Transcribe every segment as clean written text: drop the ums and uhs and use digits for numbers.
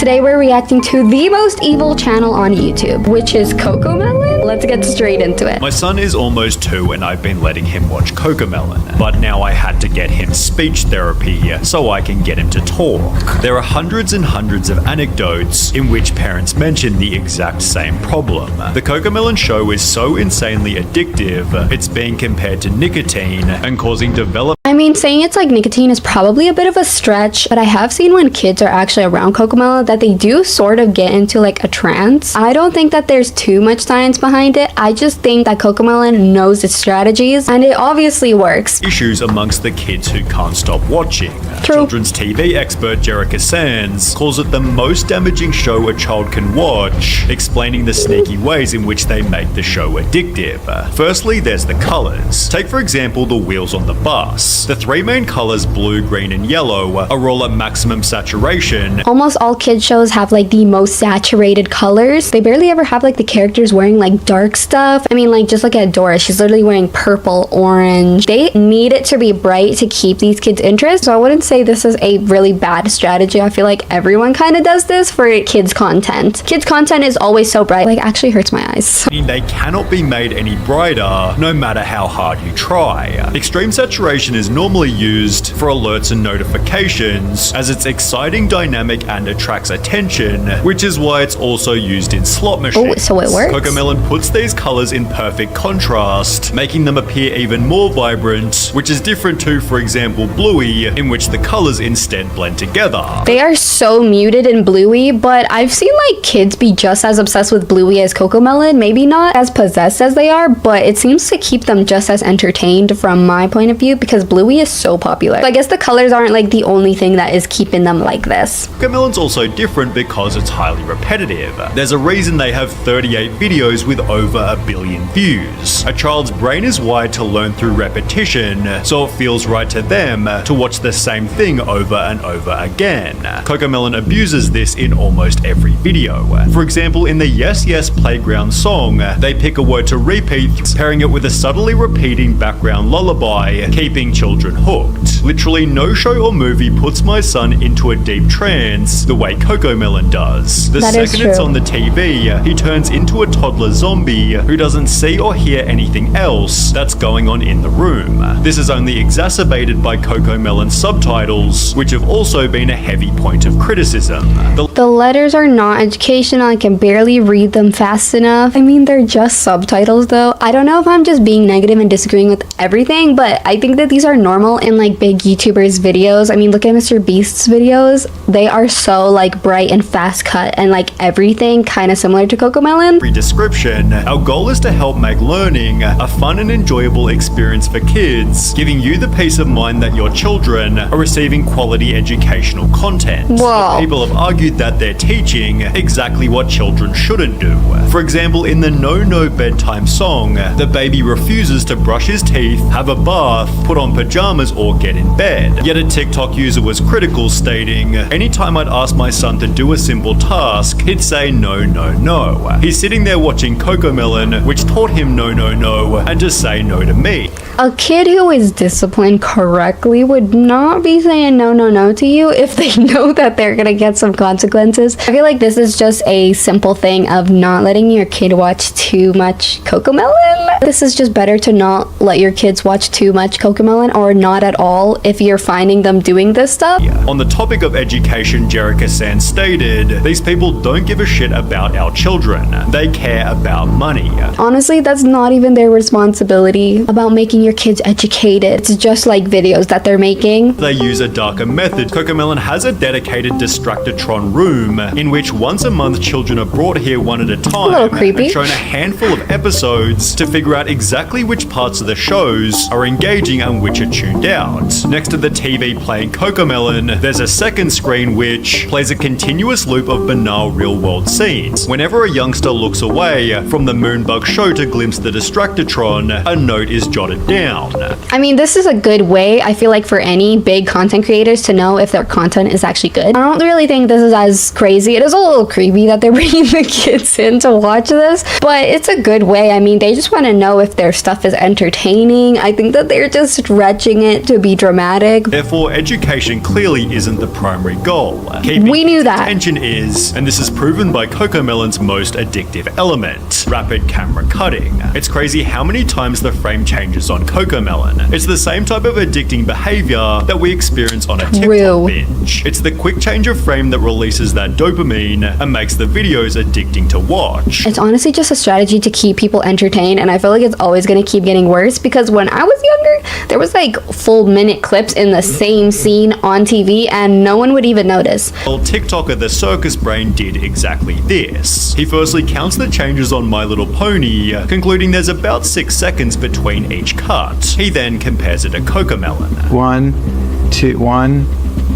Today we're reacting to the most evil channel on YouTube, which is Cocomelon. Let's get straight into it. My son is almost 2 and I've been letting him watch Cocomelon, but now I had to get him speech therapy so I can get him to talk. There are hundreds and hundreds of anecdotes in which parents mention the exact same problem. The Cocomelon show is so insanely addictive, it's being compared to nicotine and causing development. I mean, saying it's like nicotine is probably a bit of a stretch, but I have seen when kids are actually around Cocomelon that they do sort of get into like a trance. I don't think that there's too much science behind it. I just think that Cocomelon knows its strategies and it obviously works. Issues amongst the kids who can't stop watching. True. Children's TV expert Jerica Sands calls it the most damaging show a child can watch, explaining the sneaky ways in which they make the show addictive. Firstly, there's the colors. Take for example the wheels on the bus. The 3 main colors, blue, green, and yellow, are all at maximum saturation. Almost all kids shows have like the most saturated colors. They barely ever have like the characters wearing like dark stuff. I mean, like just look at Dora. She's literally wearing purple, orange. They need it to be bright to keep these kids' interest. So I wouldn't say this is a really bad strategy. I feel like everyone kind of does this for kids' content. Kids' content is always so bright. Like actually hurts my eyes. They cannot be made any brighter, no matter how hard you try. Extreme saturation is normally used for alerts and notifications, as it's exciting, dynamic, and attracts attention, which is why it's also used in slot machines. Oh, so it works? Cocomelon puts these colors in perfect contrast, making them appear even more vibrant, which is different to, for example, Bluey, in which the colors instead blend together. They are so muted in Bluey, but I've seen like kids be just as obsessed with Bluey as Cocomelon. Maybe not as possessed as they are, but it seems to keep them just as entertained from my point of view because Bluey is so popular. So I guess the colors aren't like the only thing that is keeping them like this. Cocomelon's also different because it's highly repetitive. There's a reason they have 38 videos with over 1 billion views. A child's brain is wired to learn through repetition, so it feels right to them to watch the same thing over and over again. Cocomelon abuses this in almost every video. For example, in the Yes Yes Playground song, they pick a word to repeat, pairing it with a subtly repeating background lullaby, keeping children hooked. Literally no show or movie puts my son into a deep trance the way Cocomelon does. The second it's on the TV, he turns into a toddler zombie who doesn't see or hear anything else that's going on in the room. This is only exacerbated by Cocomelon's subtitles, which have also been a heavy point of criticism. The letters are not educational. I can barely read them fast enough. I mean, they're just subtitles though. I don't know if I'm just being negative and disagreeing with everything, but I think that these are normal in like big YouTubers videos. I mean, look at Mr. Beast's videos. They are so like bright and fast cut and like everything kind of similar to Cocomelon. Description. Our goal is to help make learning a fun and enjoyable experience for kids, giving you the peace of mind that your children are receiving quality educational content. Whoa. People have argued that they're teaching exactly what children shouldn't do. For example, in the No No Bedtime song, the baby refuses to brush his teeth, have a bath, put on pajamas, or get in bed. Yet a TikTok user was critical, stating, "Anytime I'd ask my son to do a simple task, he'd say no, no, no. He's sitting there watching Cocomelon, which taught him no, no, no, and just say no to me." A kid who is disciplined correctly would not be saying no, no, no to you if they know that they're gonna get some consequences. I feel like this is just a simple thing of not letting your kid watch too much Cocomelon. This is just better to not let your kids watch too much Cocomelon or not at all if you're finding them doing this stuff. On the topic of education, Jerica Sands stated, "These people don't give a shit about our children. They care about money." Honestly, that's not even their responsibility about making your kids educated. It's just like videos that they're making. They use a darker method. Cocomelon has a dedicated Distractatron room in which once a month children are brought here one at a time. A little creepy. And shown a handful of episodes to figure out exactly which parts of the shows are engaging and which are tuned out. Next to the TV playing Cocomelon, there's a second screen which plays a continuous loop of banal real-world scenes. Whenever a youngster looks away from the Moonbug show to glimpse the Distractatron, a note is jotted down. I mean, this is a good way, I feel like, for any big content creators to know if their content is actually good. I don't really think this is as crazy. It is a little creepy that they're bringing the kids in to watch this, but it's a good way. I mean, they just want to even know if their stuff is entertaining. I think that they're just stretching it to be dramatic. Therefore, education clearly isn't the primary goal. Keeping We knew that. attention is, and this is proven by Cocomelon's most addictive element, rapid camera cutting. It's crazy how many times the frame changes on Cocomelon. It's the same type of addicting behavior that we experience on a TikTok binge. It's the quick change of frame that releases that dopamine and makes the videos addicting to watch. It's honestly just a strategy to keep people entertained, and I feel like it's always going to keep getting worse because when I was younger, there was like full minute clips in the same scene on TV and no one would even notice. Well, TikToker The Circus Brain did exactly this. He firstly counts the changes on My Little Pony, concluding there's about 6 seconds between each cut. He then compares it to Cocomelon. 1, 2, 1,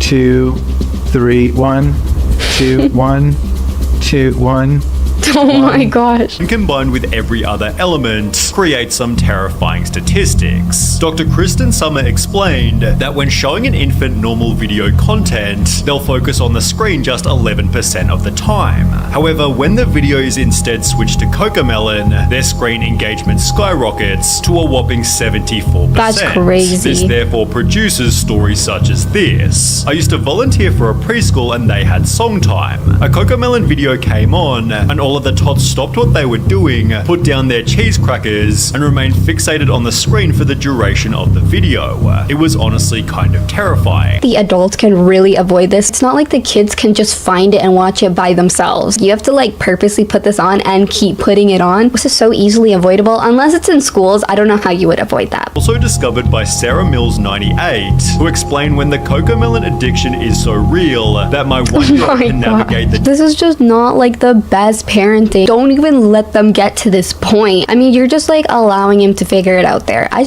2, 3, 1, 2, 1, 2, 1. Oh my gosh. And combined with every other element, creates some terrifying statistics. Dr. Kristen Summer explained that when showing an infant normal video content, they'll focus on the screen just 11% of the time. However, when the video is instead switched to Cocomelon, their screen engagement skyrockets to a whopping 74%. That's crazy. This therefore produces stories such as this. I used to volunteer for a preschool and they had song time. A Cocomelon video came on and all of the tots stopped what they were doing, put down their cheese crackers, and remained fixated on the screen for the duration of the video. It was honestly kind of terrifying. The adults can really avoid this. It's not like the kids can just find it and watch it by themselves. You have to like purposely put this on and keep putting it on. This is so easily avoidable. Unless it's in schools, I don't know how you would avoid that. Also discovered by Sarah Mills 98, who explained when the Cocomelon addiction is so real that my 1-year-old can navigate the This is just not like the best parenting. Don't even let them get to this point. I mean, you're just like allowing him to figure it out there. I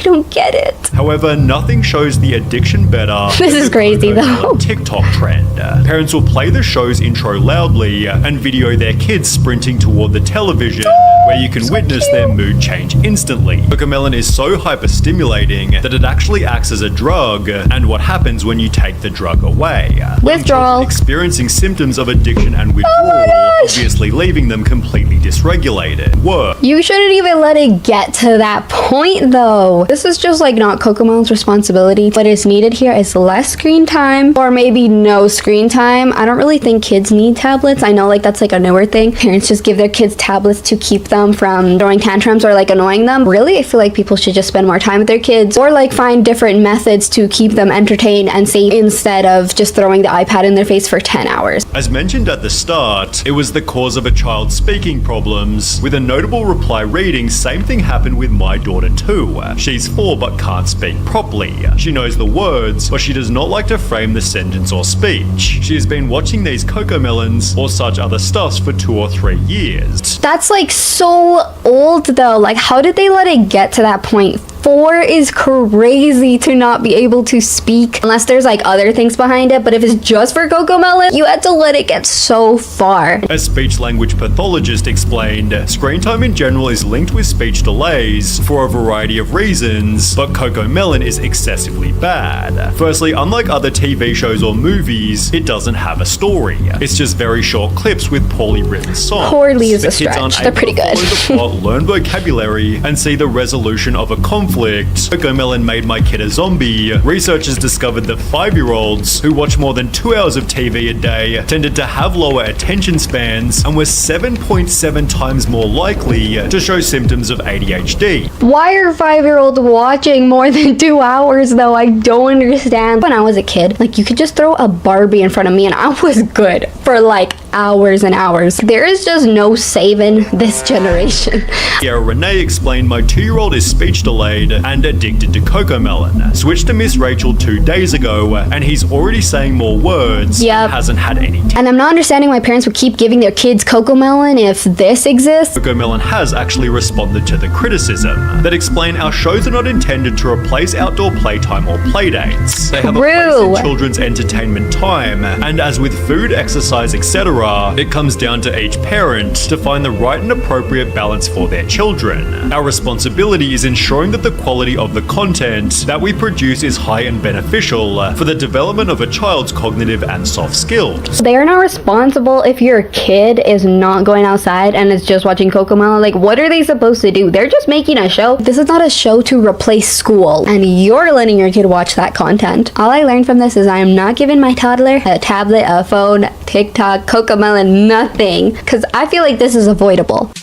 don't get it. However, nothing shows the addiction better. This is crazy though. TikTok trend. Parents will play the show's intro loudly and video their kids sprinting toward the television, where you can witness their mood change instantly. Cocomelon is so hyper-stimulating that it actually acts as a drug, and what happens when you take the drug away. Withdrawal. Experiencing symptoms of addiction and withdrawal, obviously leaving them completely dysregulated. Work. You shouldn't even let it get to that point though. This is just like not Cocomelon's responsibility. What is needed here is less screen time or maybe no screen time. I don't really think kids need tablets. I know like that's like a newer thing. Parents just give their kids tablets to keep them from throwing tantrums or like annoying them. Really, I feel like people should just spend more time with their kids or like find different methods to keep them entertained and safe instead of just throwing the iPad in their face for 10 hours. As mentioned at the start, it was the cause of a child's speaking problems, with a notable reply reading, "Same thing happened with my daughter too. She's 4 but can't speak properly. She knows the words, but she does not like to frame the sentence or speech. She has been watching these Cocomelons or such other stuffs for 2 or 3 years." That's like so old though. Like how did they let it get to that point? 4 is crazy to not be able to speak unless there's like other things behind it, but if it's just for Cocomelon, you had to let it get so far. A speech language pathologist explained, screen time in general is linked with speech delays for a variety of reasons, but Cocomelon is excessively bad. Firstly, unlike other TV shows or movies, it doesn't have a story. It's just very short clips with poorly written songs. Poorly is The a kids aren't stretch. They're able pretty to good. follow the plot, learn vocabulary, and see the resolution of a conflict. Cocomelon made my kid a zombie. Researchers discovered that 5-year-olds who watch more than 2 hours of TV a day tended to have lower attention spans and were 7.7 times more likely to show symptoms of ADHD. Why are 5-year-olds watching more than 2 hours though? I don't understand. When I was a kid, like you could just throw a Barbie in front of me and I was good for like hours and hours. There is just no saving this generation. Sierra Renee explained my 2-year-old is speech delayed and addicted to Cocomelon. Switched to Miss Rachel 2 days ago and he's already saying more words. Yep. Hasn't had any. And I'm not understanding why parents would keep giving their kids Cocomelon if this exists. Cocomelon has actually responded to the criticism that explain our shows are not intended to replace outdoor playtime or playdates. They have a place in children's entertainment time, and as with food, exercise, etc., it comes down to each parent to find the right and appropriate balance for their children. Our responsibility is ensuring that the the quality of the content that we produce is high and beneficial for the development of a child's cognitive and soft skills. They are not responsible if your kid is not going outside and is just watching Cocomelon. Like, what are they supposed to do? They're just making a show. This is not a show to replace school, and you're letting your kid watch that content. All I learned from this is I am not giving my toddler a tablet, a phone, TikTok, Cocomelon, nothing, because I feel like this is avoidable.